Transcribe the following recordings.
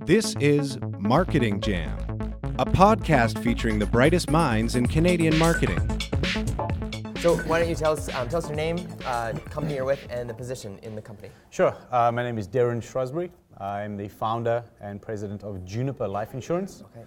This is Marketing Jam, a podcast featuring the brightest minds in Canadian marketing. So why don't you tell us your name, company you're with, and the position in the company. Sure. My name is Derryn Shrosbree. I'm the founder and president of Juniper Life Insurance. Okay.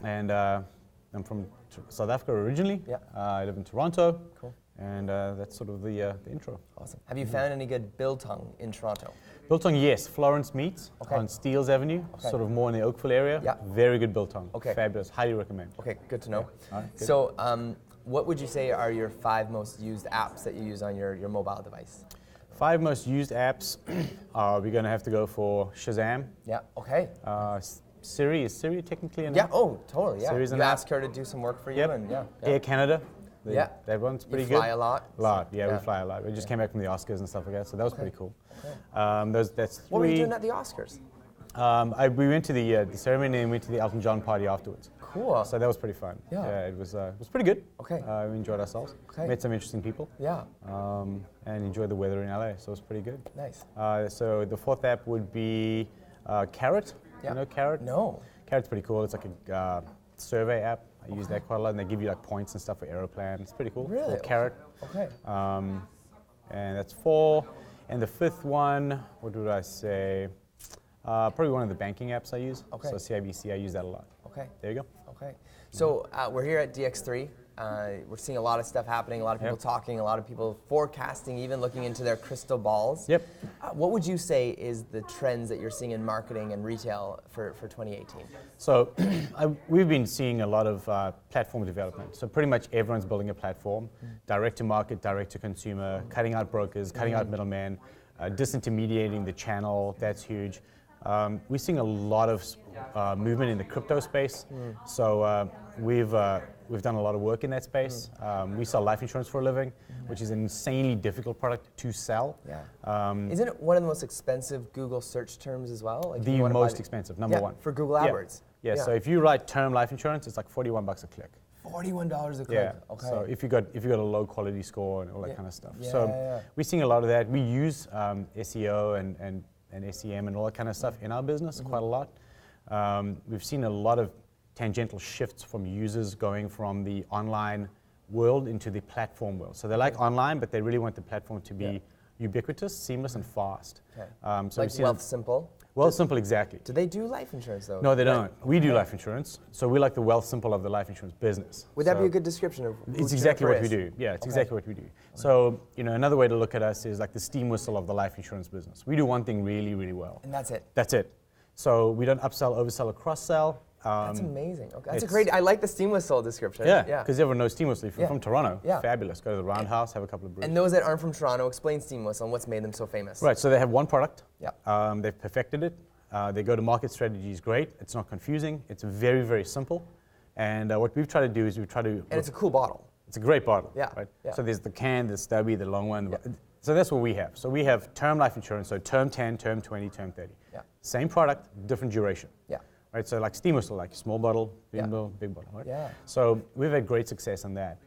And I'm from South Africa originally. Yeah. I live in Toronto. Cool. And that's sort of the intro. Awesome. Have you found any good biltong in Toronto? Biltong, yes. Florence Meats Okay. on Steeles Avenue, Okay. sort of more in the Oakville area. Yeah. Very good biltong. Okay. Fabulous. Highly recommend. Okay, good to know. All right, good. So what would you say are your 5 most used apps that you use on your mobile device? 5 most used apps. We're going to have to go for Shazam. Yeah, okay. Siri. Is Siri technically an Yeah, app? oh, totally, yeah. Siri's an You app. ask her to do some work for you, Yep. and yeah. Air Canada. Yeah. That one's pretty You good. fly a lot? A lot, yeah, Yeah. we fly a lot. We just came back from the Oscars and stuff like that, so that was pretty cool. Okay. That's 3. What were you doing at the Oscars? We went to the ceremony and went to the Elton John party afterwards. Cool. So that was pretty fun. Yeah. It was pretty good. Okay. We enjoyed ourselves. Okay. Met some interesting people. Yeah. And enjoyed the weather in LA, so it was pretty good. Nice. So the 4th app would be Carrot. Yeah. You know Carrot? No. Carrot's pretty cool. It's like a survey app. I use that quite a lot, and they give you like points and stuff for Aeroplan. It's pretty cool. Really? Called Carrot. Okay. And that's 4. And the 5th one, what would I say? Probably one of the banking apps I use. Okay. So CIBC, I use that a lot. Okay. There you go. Okay. So we're here at DX3. We're seeing a lot of stuff happening, a lot of people Yep. talking, a lot of people forecasting, even looking into their crystal balls. Yep. What would you say is the trends that you're seeing in marketing and retail for 2018? So we've been seeing a lot of platform development. So pretty much everyone's building a platform, direct to market, direct to consumer, cutting out brokers, cutting out middlemen, disintermediating the channel. That's huge. We're seeing a lot of movement in the crypto space. So we've done a lot of work in that space. We sell life insurance for a living, which is an insanely difficult product to sell. Yeah. Isn't it one of the most expensive Google search terms as well? Like if The you wanna buy most expensive, number yeah, one. for Google AdWords. Yeah. So if you write term life insurance, it's like $41 a click. $41 a click. Yeah. Okay. So if you got a low quality score and all that Yeah. kind of stuff. Yeah, So yeah. we're seeing a lot of that. We use SEO and SEM and all that kind of stuff in our business quite a lot. We've seen a lot of tangential shifts from users going from the online world into the platform world. So they like online, but they really want the platform to be ubiquitous, seamless, and fast. Okay. So Like we've seen Wealth Simple. Simple, exactly. Do they do life insurance though? No, they don't. Right. We do life insurance. So we're like the Wealth Simple of the life insurance business. Would that So be a good description of who It's exactly Juniper what we is? do. Yeah, it's Okay. exactly what we do. So, another way to look at us is like the steam whistle of the life insurance business. We do one thing really, really well. And that's it. That's it. So we don't upsell, oversell, or cross-sell. That's amazing. Okay. That's a it's- great. I like the steam whistle description. Yeah, because everyone knows steam whistle. If you're Yeah. from Toronto, Yeah. fabulous. Go to the Roundhouse, have a couple of brews. And those that aren't from Toronto, explain steam whistle and what's made them so famous. Right, so they have one product. Yeah. They've perfected it. Their go-to-market strategy is great. It's not confusing. It's very, very simple. And what we've tried to do is And it's a cool bottle. It's a great bottle. Yeah, Right? yeah. So there's the can, the stubby, the long one. Yeah. So that's what we have. So we have term life insurance, so term 10, term 20, term 30. Yeah. Same product, different duration. Yeah. Right, so like steam whistle, like small bottle, big Yeah. bottle, big bottle, right? Yeah. So we've had great success on that.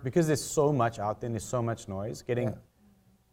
Because there's so much out there and there's so much noise, getting Yeah.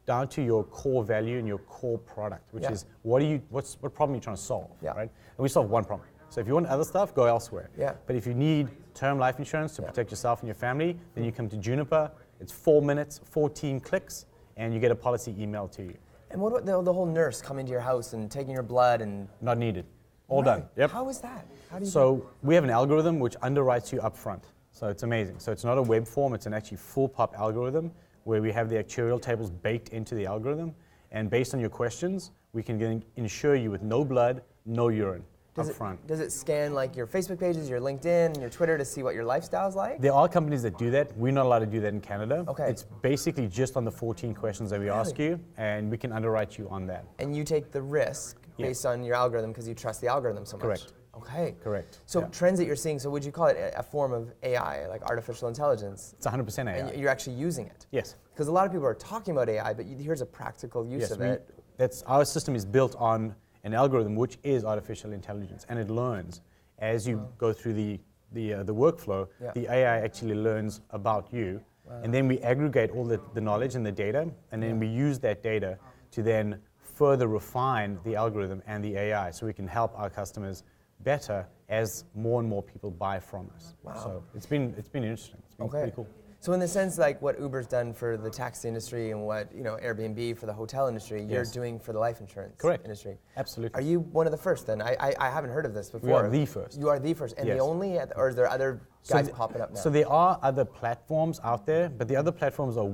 down to your core value and your core product, which Yeah. is what problem are you trying to solve, Yeah. right? And we solve one problem. So if you want other stuff, go elsewhere. Yeah. But if you need term life insurance to protect yourself and your family, then you come to Juniper. It's 4 minutes, 14 clicks, and you get a policy emailed to you. And what about the whole nurse coming to your house and taking your blood and? Not needed. All Right. done. Yep. How is that? How do you? So we have an algorithm which underwrites you up front. So it's amazing. So it's not a web form, it's an actually full pop algorithm where we have the actuarial tables baked into the algorithm. And based on your questions, we can insure you with no blood, no urine up front. Does it scan like your Facebook pages, your LinkedIn, your Twitter to see what your lifestyle's like? There are companies that do that. We're not allowed to do that in Canada. Okay. It's basically just on the 14 questions that we ask you, and we can underwrite you on that. And you take the risk Yeah. based on your algorithm because you trust the algorithm so much. Correct. Okay. Correct. So Yeah. trends that you're seeing, so would you call it a form of AI, like artificial intelligence? It's 100% AI. And you're actually using it? Yes. Because a lot of people are talking about AI, but here's a practical use of it. Our system is built on an algorithm which is artificial intelligence, and it learns as you go through the workflow. Yeah. The AI actually learns about you, and then we aggregate all the knowledge and the data, and then we use that data to then further refine the algorithm and the AI so we can help our customers better as more and more people buy from us. Wow. So it's been interesting. It's been pretty cool. So in the sense like what Uber's done for the taxi industry and what Airbnb for the hotel industry, you're doing for the life insurance industry. Absolutely. Are you one of the first then? I haven't heard of this before. We are the first. You are the first and the only, or is there other guys popping up now? So there are other platforms out there, but the other platforms are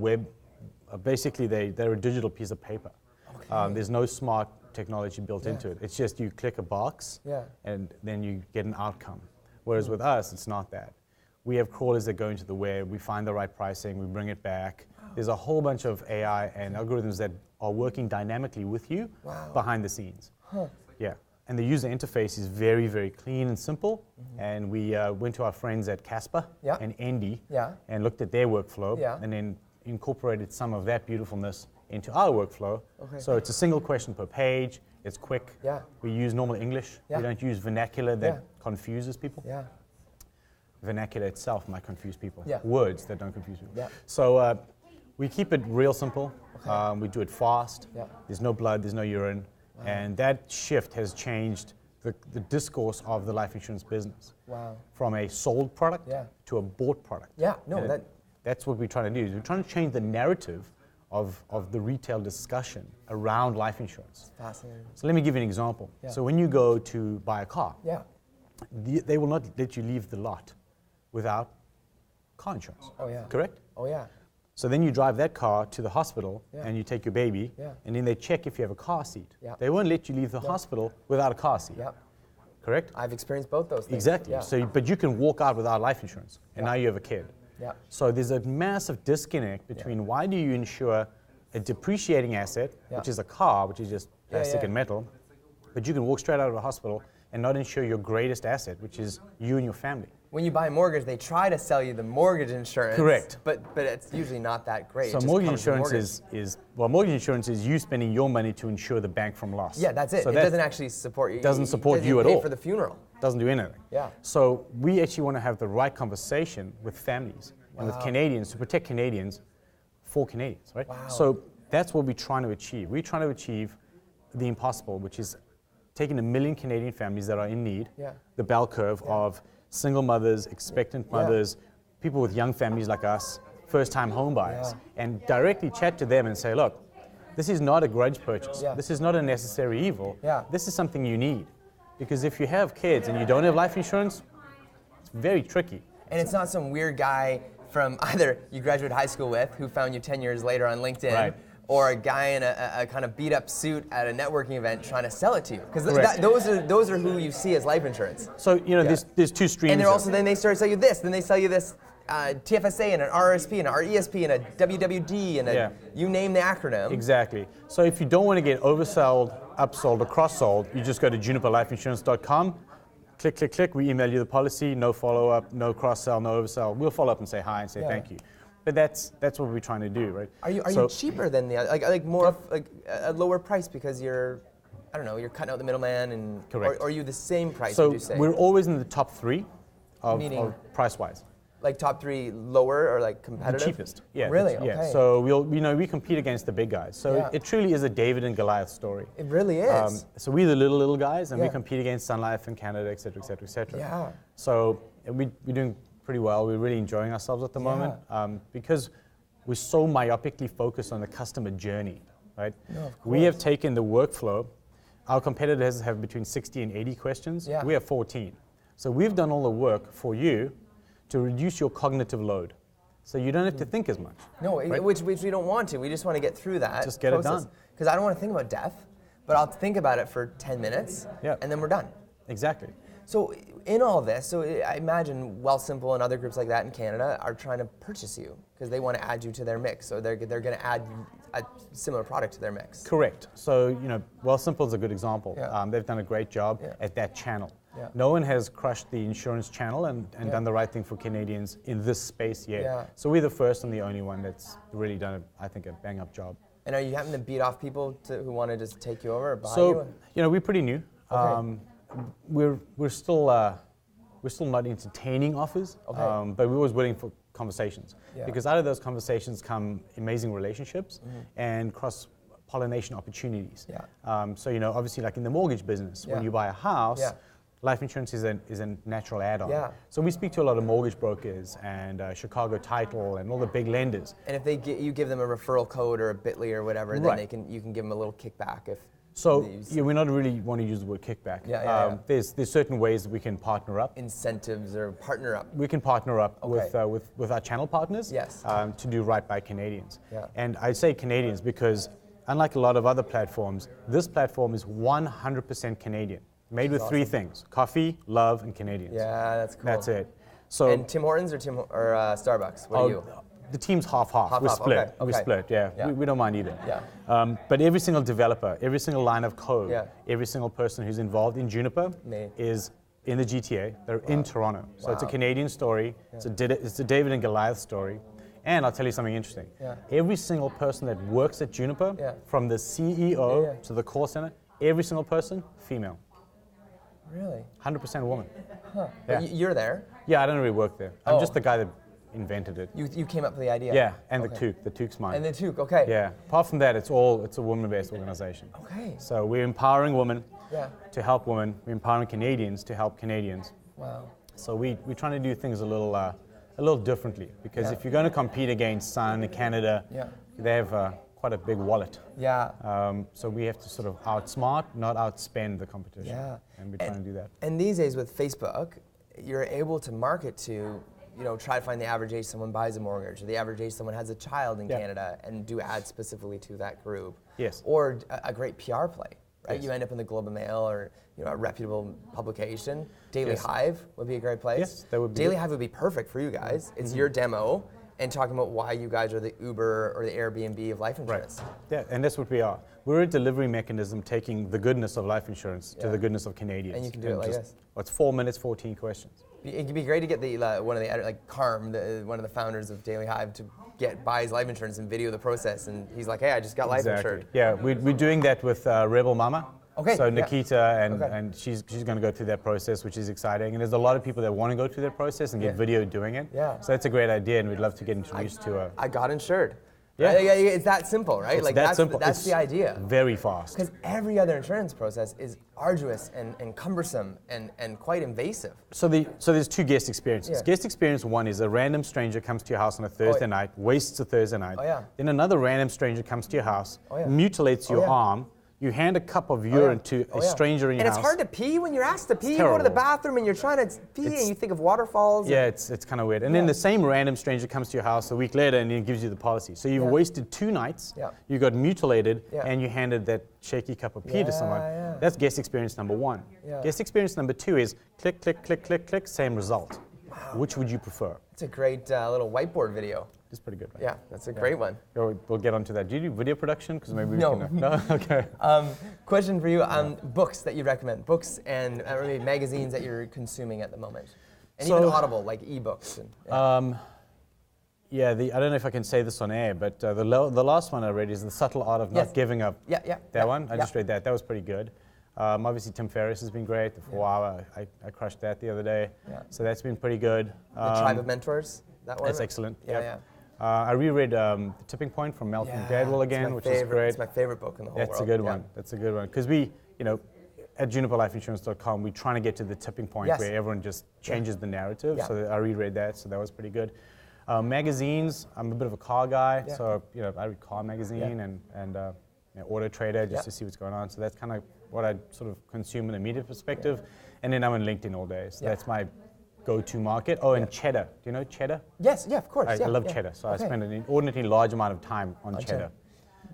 basically they're a digital piece of paper. Okay. There's no smart technology built into it. It's just you click a box and then you get an outcome. Whereas with us, it's not that. We have crawlers that go into the web, we find the right pricing, we bring it back. There's a whole bunch of AI and algorithms that are working dynamically with you behind the scenes. Yeah, and the user interface is very, very clean and simple. And we went to our friends at Casper and Endy and looked at their workflow and then incorporated some of that beautifulness into our workflow. So it's a single question per page, it's quick. We use normal English, we don't use vernacular that confuses people. Vernacular itself might confuse people. Words that don't confuse people. So we keep it real simple. We do it fast. There's no blood, there's no urine. And that shift has changed the discourse of the life insurance business. From a sold product to a bought product. That's what we're trying to do. We're trying to change the narrative of the retail discussion around life insurance. Fascinating. So let me give you an example. So when you go to buy a car, they will not let you leave the lot without car insurance. Correct? So then you drive that car to the hospital and you take your baby and then they check if you have a car seat. They won't let you leave the hospital without a car seat. Correct? I've experienced both those things. Exactly. So, but you can walk out without life insurance and now you have a kid. So there's a massive disconnect between why do you insure a depreciating asset, which is a car, which is just plastic and metal, but you can walk straight out of the hospital and not insure your greatest asset, which is you and your family. When you buy a mortgage, they try to sell you the mortgage insurance. Correct. But it's usually not that great. So mortgage insurance mortgage insurance is you spending your money to insure the bank from loss. Yeah, that's it. So it doesn't actually support you. Doesn't support you at pay all. For the funeral. Doesn't do anything. So we actually want to have the right conversation with families and with Canadians to protect Canadians for Canadians, right? So that's what we're trying to achieve. We're trying to achieve the impossible, which is taking 1 million Canadian families that are in need, the bell curve of single mothers, expectant mothers, people with young families like us, first-time home buyers, and directly chat to them and say, look, this is not a grudge purchase. This is not a necessary evil. This is something you need. Because if you have kids and you don't have life insurance, it's very tricky. And it's not some weird guy from either you graduated high school with who found you 10 years later on LinkedIn, or a guy in a kind of beat up suit at a networking event trying to sell it to you. Because those are who you see as life insurance. So, there's two streams. And they're also, then they start to sell you this, then they sell you this TFSA and an RRSP and an RESP and a WWD and a, you name the acronym. Exactly. So if you don't want to get oversold, upsold, or cross-sold, you just go to juniperlifeinsurance.com, click, click, click, we email you the policy, no follow-up, no cross-sell, no oversell. We'll follow up and say hi and say thank you. But that's what we're trying to do, right? Are you cheaper than the other, like more like a lower price because you're, I don't know, you're cutting out the middleman and, or are you the same price? So would you say? we're always in the top 3 of price-wise. Like top 3 lower or like competitive? The cheapest, yeah. Really? Yeah. Okay. So we compete against the big guys. So it truly is a David and Goliath story. It really is. So we're the little guys, and we compete against Sun Life and Canada, et cetera, et cetera, et cetera. Yeah. So we're doing pretty well. We're really enjoying ourselves at the moment because we're so myopically focused on the customer journey, right? No, of course. We have taken the workflow. Our competitors have between 60 and 80 questions. We have 14. So we've done all the work for you to reduce your cognitive load. So you don't have to think as much. No, right? which we don't want to. We just want to get through that Just get process. it done. Because I don't want to think about death, but I'll think about it for 10 minutes, and then we're done. Exactly. So in all this, so I imagine Wealthsimple and other groups like that in Canada are trying to purchase you because they want to add you to their mix. So they're going to add a similar product to their mix. Correct. So Wealthsimple is a good example. They've done a great job at that channel. No one has crushed the insurance channel and done the right thing for Canadians in this space yet. So we're the first and the only one that's really done, I think, a bang-up job. And are you having to beat off people who want to just take you over or buy you? So, we're pretty new. We're still not entertaining offers, but we're always willing for conversations. Because out of those conversations come amazing relationships and pollination opportunities. Yeah. So, obviously like in the mortgage business, when you buy a house, life insurance is a natural add-on. Yeah. So we speak to a lot of mortgage brokers and Chicago Title and all the big lenders. And if you give them a referral code or a Bitly or whatever, then you can give them a little kickback if. So we're not really want to use the word kickback. There's certain ways that we can partner up. Incentives or partner up. We can partner up with our channel partners. Yes. To do right by Canadians. Yeah. And I say Canadians because unlike a lot of other platforms, this platform is 100% Canadian. Made with three things: coffee, love, and Canadians. Yeah, that's cool. That's it. So and Tim Hortons or Starbucks? What are you? The team's half-half. We're split. Okay. We're split, yeah. We don't mind either. Yeah. But every single developer, every single line of code, Yeah. every single person who's involved in Juniper is in the GTA. They're in Toronto. So it's a Canadian story. Yeah. It's a David and Goliath story. And I'll tell you something interesting. Yeah. Every single person that works at Juniper, from the CEO to the call center, every single person, female. Really? 100% woman. Huh. Yeah. But you're there? Yeah, I don't really work there. I'm just the guy that invented it. You came up with the idea? Yeah, and the toque's mine. And the toque, okay. Yeah. Apart from that, it's a women-based organization. Okay. So we're empowering women to help women. We're empowering Canadians to help Canadians. Wow. So we're trying to do things a little differently, because if you're going to compete against Sun and Canada, they have quite a big wallet. Yeah. So we have to sort of outsmart, not outspend the competition. Yeah. And we're trying to do that. And these days with Facebook, you're able to market to, try to find the average age someone buys a mortgage, or the average age someone has a child in Canada, and do ads specifically to that group. Yes. Or a great PR play, right? Yes. You end up in the Globe and Mail or a reputable publication. Daily Hive would be a great place. Yes, that would be Daily good. Hive would be perfect for you guys. It's your demo and talking about why you guys are the Uber or the Airbnb of life insurance. Right. Yeah, and that's what we are. We're a delivery mechanism taking the goodness of life insurance to the goodness of Canadians. And you can do it like this. It's 4 minutes, 14 questions. It'd be great to get one of the Carm, one of the founders of Daily Hive, to buy his life insurance and video the process. And he's like, hey, I just got life insured. Yeah, we're doing that with Rebel Mama. Okay. So Nikita and she's going to go through that process, which is exciting. And there's a lot of people that want to go through that process and get video doing it. Yeah. So that's a great idea, and we'd love to get introduced to. I got insured. Yeah. It's that simple, right? It's that simple. That's the idea. Very fast. Because every other insurance process is arduous and cumbersome and quite invasive. So there's two guest experiences. Yeah. Guest experience one is a random stranger comes to your house on a Thursday night, wastes a Thursday night. Oh, yeah. Then another random stranger comes to your house, mutilates your arm. You hand a cup of urine to a stranger in your house. And it's hard to pee when you're asked to pee. You go to the bathroom and you're trying to pee and you think of waterfalls. Yeah, it's kind of weird. And then the same random stranger comes to your house a week later and he gives you the policy. So you've wasted 2 nights, you got mutilated, and you handed that shaky cup of pee to someone. That's guest experience number 1. Guest experience number 2 is click, click, click, click, click, same result. Wow. Which would you prefer? It's a great little whiteboard video. It's pretty good, right? Yeah, that's a great one. We'll get onto that. Do you do video production? Because maybe we No. can. No? Okay. Question for you, books that you recommend. Books and maybe magazines that you're consuming at the moment. And even Audible, like ebooks. And, I don't know if I can say this on air, but the last one I read is The Subtle Art of Not Giving Up. That one? I just read that. That was pretty good. Obviously, Tim Ferriss has been great. The 4 Hour, I crushed that the other day. So that's been pretty good. The Tribe of Mentors, that one? That's excellent. Yeah. I reread The Tipping Point from Malcolm Gladwell again, which is great. It's my favorite book in the whole world. That's a good one. That's a good one. Because we, at juniperlifeinsurance.com, we're trying to get to the tipping point where everyone just changes the narrative. So I reread that, so that was pretty good. Magazines, I'm a bit of a car guy, so I read Car Magazine and Auto Trader just to see what's going on. So that's kind of what I sort of consume in a media perspective. And then I'm on LinkedIn all day, so that's my go-to market. Oh, and Cheddar. Do you know Cheddar? Yes, of course. I love Cheddar, so I spend an inordinately large amount of time on Cheddar.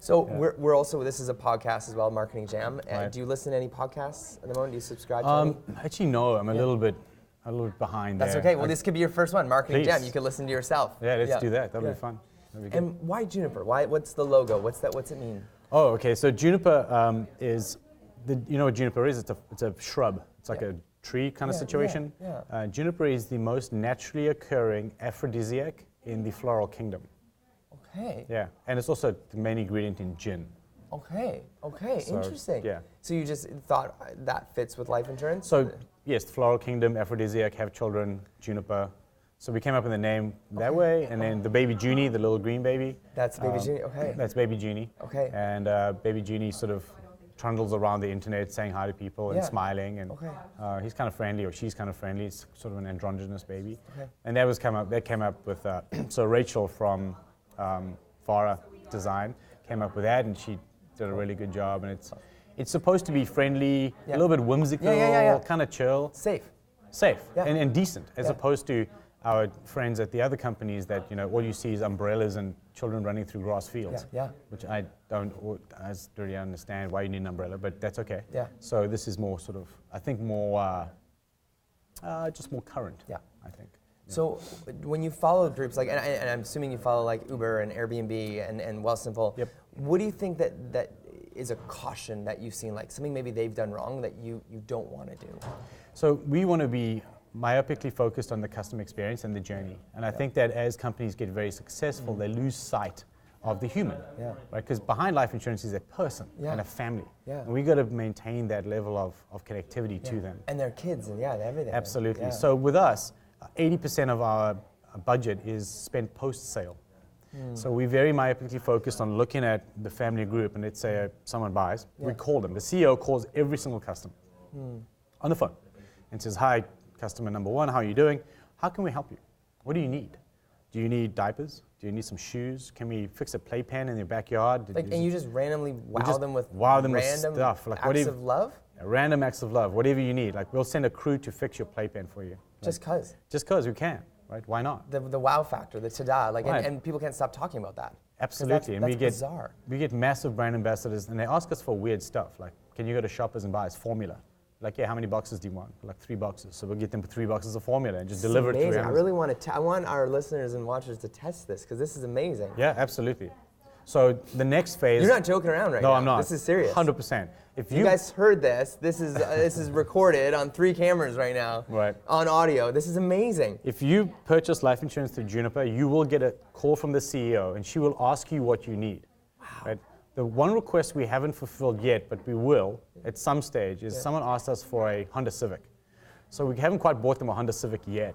So we're also, this is a podcast as well, Marketing Jam. Do you listen to any podcasts at the moment? Do you subscribe to any? Actually, no. I'm a little bit behind there. That's okay. Well, this could be your first one, Marketing Jam. You can listen to yourself. Yeah, let's do that. That'll be fun. That'll be good. And why Juniper? What's the logo? What's it mean? Oh, okay. So Juniper is, you know what Juniper is? It's a shrub. It's like a tree kind of situation. Juniper is the most naturally occurring aphrodisiac in the floral kingdom. Okay. Yeah, and it's also the main ingredient in gin. Okay, so, interesting. Yeah. So you just thought that fits with life insurance? So yes, the floral kingdom, aphrodisiac, have children, juniper. So we came up with the name that way, and then the baby Junie, the little green baby. That's baby Junie, okay. That's baby Junie. Okay. And baby Junie sort of trundles around the internet saying hi to people and smiling, and he's kind of friendly, or she's kind of friendly. It's sort of an androgynous baby. Okay. And that came up with, so Rachel from Farah Design came up with that, and she did a really good job. And it's supposed to be friendly, a little bit whimsical, kind of chill. Safe, and decent, as opposed to our friends at the other companies that, all you see is umbrellas and children running through grass fields. Which I don't really understand why you need an umbrella, but that's okay. So this is more sort of, I think more, just more current, I think. So when you follow groups like, and I'm assuming you follow like Uber and Airbnb and Wealthsimple, what do you think that is a caution that you've seen, like something maybe they've done wrong that you don't want to do? So we want to be myopically focused on the customer experience and the journey. And I think that as companies get very successful, they lose sight of the human, right? Because behind life insurance is a person and a family. And we got to maintain that level of connectivity to them. And their kids, and everything. Absolutely. So with us, 80% of our budget is spent post-sale. So we're very myopically focused on looking at the family group, and let's say someone buys, we call them. The CEO calls every single customer on the phone and says, "Hi, customer number one, how are you doing? How can we help you? What do you need? Do you need diapers? Do you need some shoes? Can we fix a playpen in your backyard?" And you just randomly wow them with random stuff. Like acts of love? Random acts of love, whatever you need. Like, we'll send a crew to fix your playpen for you. Just because? Just because we can, right? Why not? The wow factor, the ta-da, and people can't stop talking about that. Absolutely. That's bizarre. We get massive brand ambassadors, and they ask us for weird stuff, like, can you go to Shoppers and buy us formula? Like, how many boxes do you want? Like 3 boxes. So we'll get them 3 boxes of formula and just deliver it to them. I really want to, I want our listeners and watchers to test this, because this is amazing. Yeah, absolutely. So the next phase. You're not joking around right now. No, I'm not. This is serious. 100%. If you guys heard this, this is recorded on 3 cameras right now. Right. On audio. This is amazing. If you purchase life insurance through Juniper, you will get a call from the CEO, and she will ask you what you need. Wow. Right? The one request we haven't fulfilled yet, but we will at some stage, is someone asked us for a Honda Civic. So we haven't quite bought them a Honda Civic yet,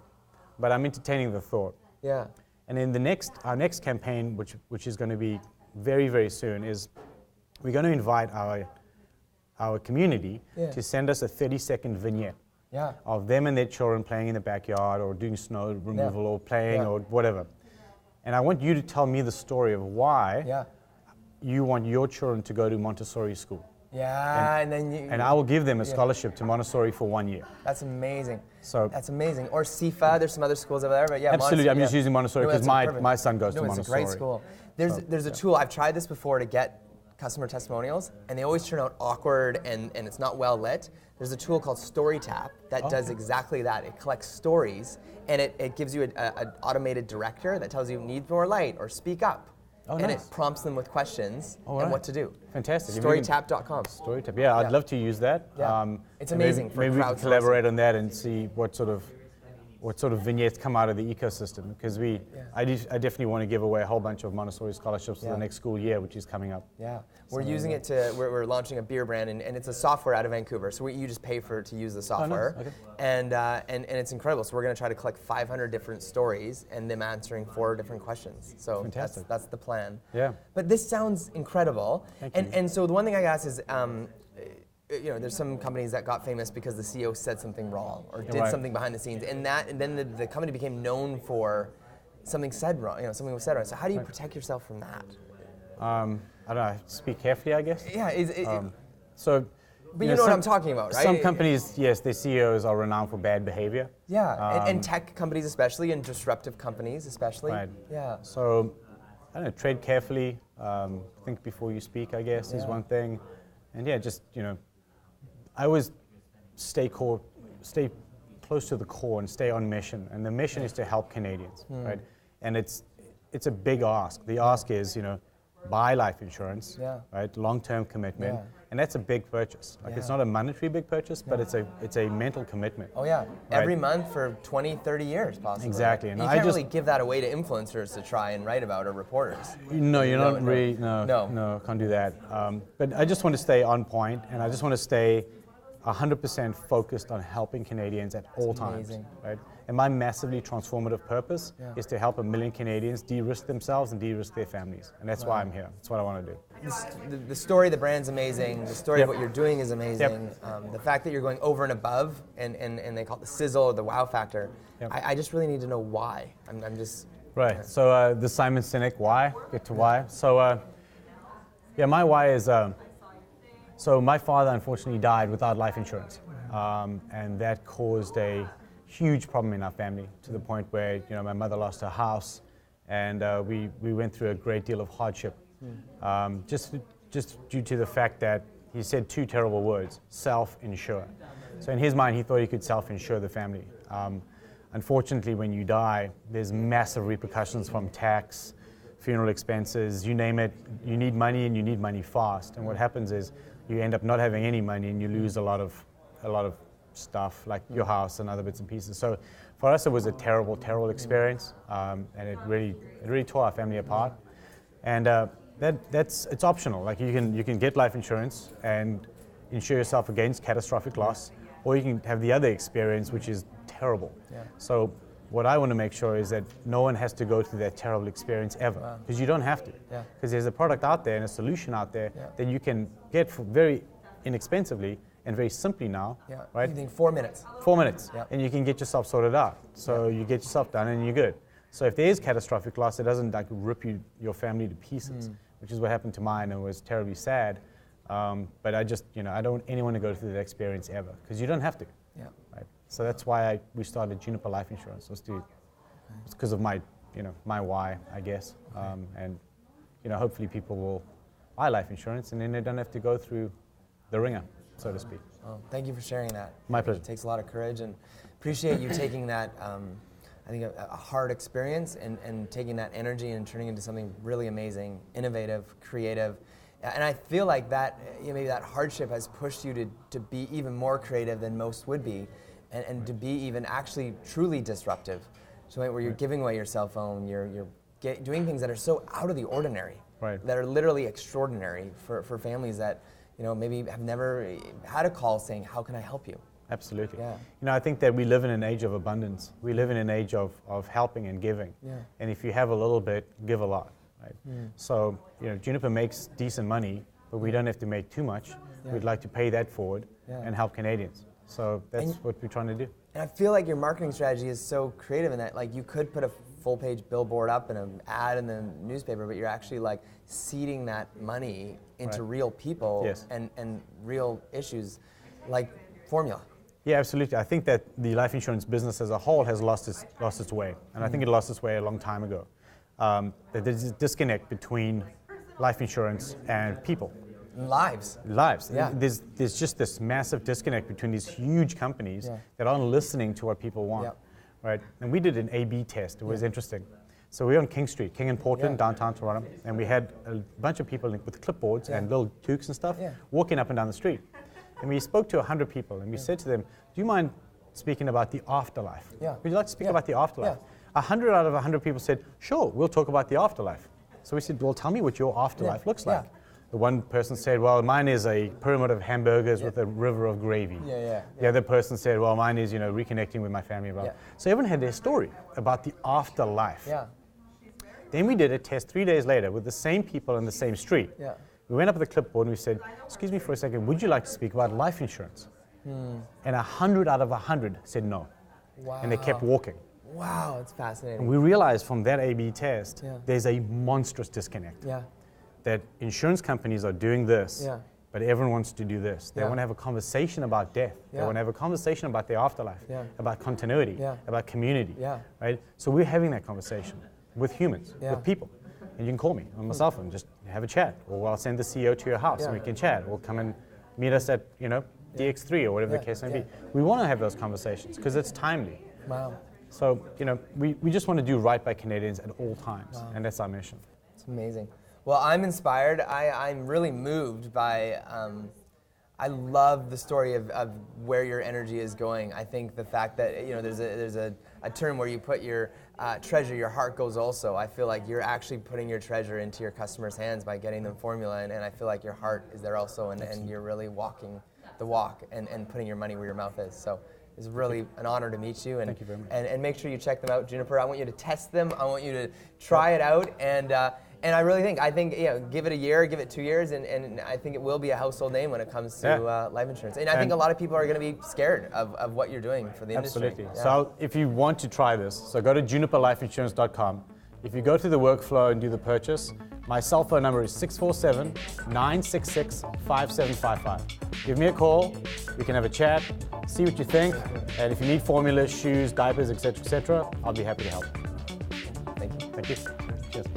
but I'm entertaining the thought. Yeah. And then our next campaign, which is going to be very, very soon, is we're going to invite our community to send us a 30-second vignette of them and their children playing in the backyard, or doing snow removal, or playing, or whatever. And I want you to tell me the story of why you want your children to go to Montessori school. And I will give them a scholarship to Montessori for 1 year. That's amazing. So that's amazing. Or SIFA, there's some other schools over there, but absolutely. I'm just using Montessori because my son goes to Montessori. It's a great school. There's a tool. I've tried this before to get customer testimonials, and they always turn out awkward and it's not well lit. There's a tool called StoryTap that does exactly that. It collects stories, and it gives you an automated director that tells you need more light or speak up. And it prompts them with questions and what to do. Fantastic. Storytap.com. StoryTap. Yeah, I'd love to use that. It's amazing. Maybe we can collaborate on that and see what sort of vignettes come out of the ecosystem. Because I definitely want to give away a whole bunch of Montessori scholarships for the next school year, which is coming up. Yeah, we're using it we're launching a beer brand, and it's a software out of Vancouver. So you just pay to use the software, and it's incredible. So we're going to try to collect 500 different stories and them answering 4 different questions. So that's the plan. Yeah. But this sounds incredible. Thank you. And so the one thing I ask is, there's some companies that got famous because the CEO said something wrong or did something behind the scenes, and then the company became known for something said wrong. Something was said wrong. So how do you protect yourself from that? I don't know. Speak carefully, I guess. Yeah. But you know what I'm talking about, right? Some companies, yes, their CEOs are renowned for bad behavior. Yeah, and tech companies especially, and disruptive companies especially. Right. Yeah. So, I don't know, tread carefully, think before you speak, I guess, is one thing. And just, I always stay close to the core and stay on mission. And the mission is to help Canadians, right? And it's a big ask. The ask is, buy life insurance, right? Long-term commitment, and that's a big purchase. Like it's not a monetary big purchase, but it's a mental commitment. Oh yeah, every month for 20, 30 years possibly. Exactly. And you can't really give that away to influencers to try and write about, or reporters. No, can't do that. But I just want to stay on point, and I just want to stay 100% focused on helping Canadians at all times, right? And my massively transformative purpose is to help 1 million Canadians de-risk themselves and de-risk their families. And that's why I'm here. That's what I want to do. The story of the brand's amazing. The story of what you're doing is amazing. The fact that you're going over and above, and they call it the sizzle or the wow factor, I just really need to know why. I'm just... Right. So the Simon Sinek why, get to why. So my why is, so my father unfortunately died without life insurance. And that caused a huge problem in our family, to the point where my mother lost her house, and we went through a great deal of hardship, just due to the fact that he said 2 terrible words: self-insure. So in his mind, he thought he could self-insure the family. Unfortunately, when you die, there's massive repercussions from tax, funeral expenses, you name it. You need money, and you need money fast. And what happens is you end up not having any money, and you lose a lot of stuff, like your house and other bits and pieces. So for us, it was a terrible, terrible experience, and it really tore our family apart. And it's optional. Like you can get life insurance and insure yourself against catastrophic loss, or you can have the other experience, which is terrible. So what I want to make sure is that no one has to go through that terrible experience ever, because you don't have to. Because there's a product out there and a solution out there that you can get for very inexpensively and very simply now, right? You think 4 minutes. 4 minutes, and you can get yourself sorted out. So you get yourself done and you're good. So if there is catastrophic loss, it doesn't like rip your family to pieces, which is what happened to mine, and it was terribly sad. But I just, I don't want anyone to go through that experience ever, because you don't have to. Right? So that's why we started Juniper Life Insurance. It's because of my, my why, I guess. And hopefully people will buy life insurance, and then they don't have to go through the ringer, so to speak. Well, thank you for sharing that. My pleasure. It takes a lot of courage, and appreciate you taking that, I think a hard experience and taking that energy and turning it into something really amazing, innovative, creative. And I feel like that, maybe that hardship has pushed you to be even more creative than most would be, and to be even actually truly disruptive. So where you're giving away your cell phone, you're doing things that are so out of the ordinary, that are literally extraordinary for families that maybe have never had a call saying, how can I help you? Absolutely. I think that we live in an age of abundance. We live in an age of helping and giving. And if you have a little bit, give a lot. Right? So, Juniper makes decent money, but we don't have to make too much. We'd like to pay that forward and help Canadians. So that's what we're trying to do. And I feel like your marketing strategy is so creative in that, like, you could put a full-page billboard up and an ad in the newspaper, but you're actually like seeding that money into real people and real issues, like formula. Yeah, absolutely. I think that the life insurance business as a whole has lost its way, and I think it lost its way a long time ago. That there's a disconnect between life insurance and people. Lives. Yeah. There's just this massive disconnect between these huge companies that aren't listening to what people want, right? And we did an A/B test. It was interesting. So we were on King Street, King and Portland, downtown Toronto, and we had a bunch of people with clipboards and little toques and stuff walking up and down the street. And we spoke to 100 people, and we said to them, do you mind speaking about the afterlife? Would you like to speak about the afterlife? 100 out of 100 people said, sure, we'll talk about the afterlife. So we said, well, tell me what your afterlife looks like. The one person said, well, mine is a pyramid of hamburgers with a river of gravy. The other person said, well, mine is, reconnecting with my family. So everyone had their story about the afterlife. Then we did a test 3 days later with the same people on the same street. We went up with a clipboard and we said, excuse me for a second, would you like to speak about life insurance? And 100 out of 100 said no. And they kept walking. Wow, that's fascinating. And we realized from that A/B test, there's a monstrous disconnect. That insurance companies are doing this, but everyone wants to do this. They want to have a conversation about death. They want to have a conversation about their afterlife, about continuity, about community. Right? So we're having that conversation with humans, with people. And you can call me on my cell phone, just have a chat. Or I'll send the CEO to your house and we can chat. Or come and meet us at, DX3 or whatever the case may be. We want to have those conversations because it's timely. So, we just want to do right by Canadians at all times. And that's our mission. It's amazing. Well, I'm inspired. I'm really moved by, I love the story of where your energy is going. I think the fact that, there's a term where you put your treasure, your heart goes also. I feel like you're actually putting your treasure into your customers' hands by getting them formula, and I feel like your heart is there also, and you're really walking the walk and putting your money where your mouth is. So it's really an honor to meet you. And, Thank you very much. And make sure you check them out, Juniper. I want you to test them. I want you to try it out. And I really think give it a year, give it 2 years, and I think it will be a household name when it comes to life insurance. And I think a lot of people are going to be scared of what you're doing for the industry. Absolutely. Yeah. So if you want to try this, so go to juniperlifeinsurance.com. If you go through the workflow and do the purchase, my cell phone number is 647-966-5755. Give me a call, we can have a chat, see what you think, and if you need formulas, shoes, diapers, etc., I'll be happy to help. Thank you. Thank you. Cheers.